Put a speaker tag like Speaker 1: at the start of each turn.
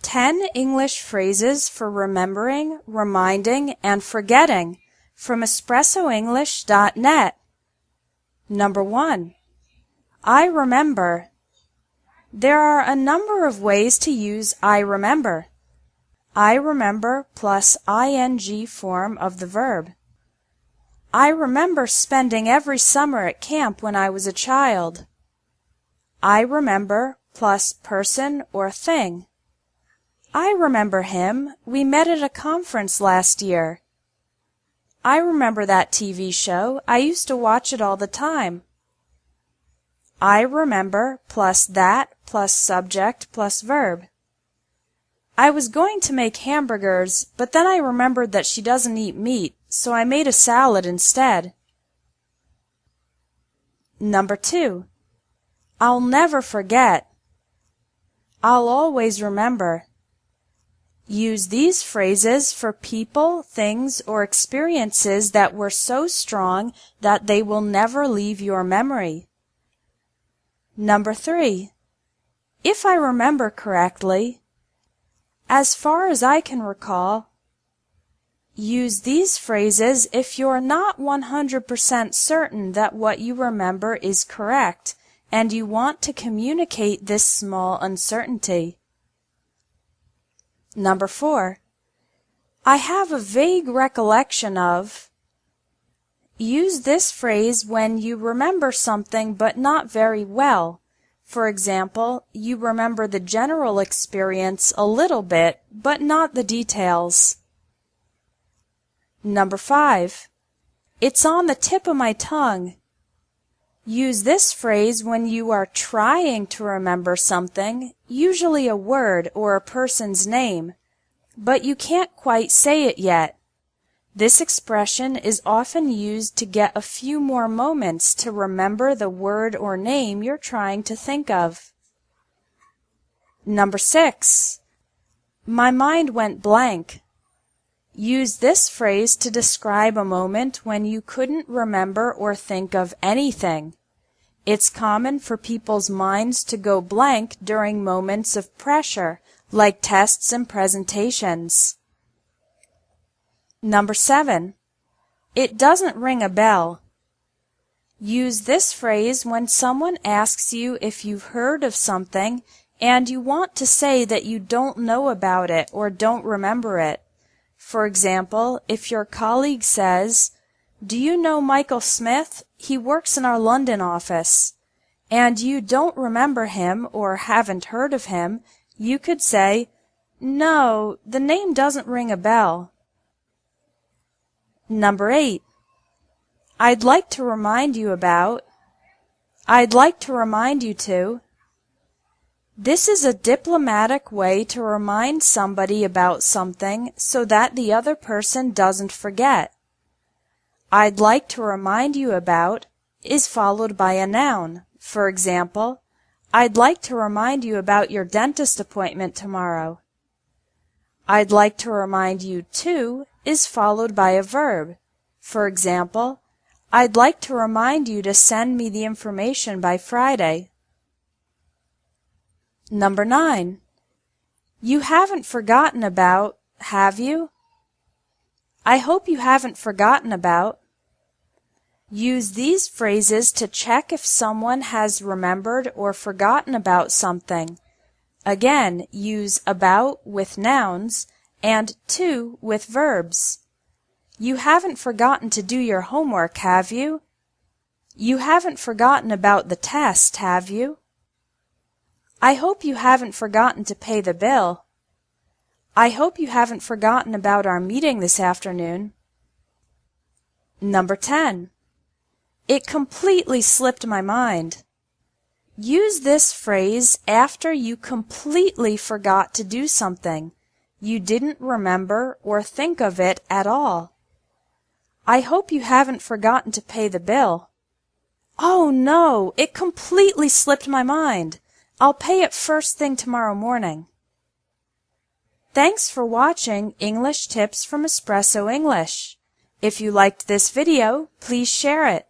Speaker 1: 10 English phrases for remembering, reminding, and forgetting from espressoenglish.net. Number 1. I remember. There are a number of ways to use I remember. I remember plus ing form of the verb. I remember spending every summer at camp when I was a child. I remember plus person or thing. I remember him. We met at a conference last year. I remember that TV show. I used to watch it all the time. I remember plus that plus subject plus verb. I was going to make hamburgers, but then I remembered that she doesn't eat meat, so I made a salad instead. Number 2. I'll never forget. I'll always remember. Use these phrases for people, things, or experiences that were so strong that they will never leave your memory. Number 3. If I remember correctly, as far as I can recall. Use these phrases if you're not 100% certain that what you remember is correct and you want to communicate this small uncertainty. Number 4. I have a vague recollection of. Use this phrase when you remember something but not very well. For example, you remember the general experience a little bit, but not the details. Number 5. It's on the tip of my tongue. Use this phrase when you are trying to remember something, usually a word or a person's name, but you can't quite say it yet. This expression is often used to get a few more moments to remember the word or name you're trying to think of. Number 6. My mind went blank. Use this phrase to describe a moment when you couldn't remember or think of anything. It's common for people's minds to go blank during moments of pressure, like tests and presentations. Number 7. It doesn't ring a bell. Use this phrase when someone asks you if you've heard of something and you want to say that you don't know about it or don't remember it. For example, if your colleague says, "Do you know Michael Smith? He works in our London office," and you don't remember him or haven't heard of him, you could say, "No, the name doesn't ring a bell." Number 8. I'd like to remind you about. I'd like to remind you to. This is a diplomatic way to remind somebody about something so that the other person doesn't forget. I'd like to remind you about is followed by a noun. For example, I'd like to remind you about your dentist appointment tomorrow. I'd like to remind you to is followed by a verb. For example, I'd like to remind you to send me the information by Friday. Number 9. You haven't forgotten about, have you? I hope you haven't forgotten about. Use these phrases to check if someone has remembered or forgotten about something. Again, use about with nouns and to with verbs. You haven't forgotten to do your homework, have you? You haven't forgotten about the test, have you? I hope you haven't forgotten to pay the bill. I hope you haven't forgotten about our meeting this afternoon. Number 10. It completely slipped my mind. Use this phrase after you completely forgot to do something. You didn't remember or think of it at all. I hope you haven't forgotten to pay the bill. Oh no, it completely slipped my mind. I'll pay it first thing tomorrow morning. Thanks for watching English Tips from Espresso English. If you liked this video, please share it.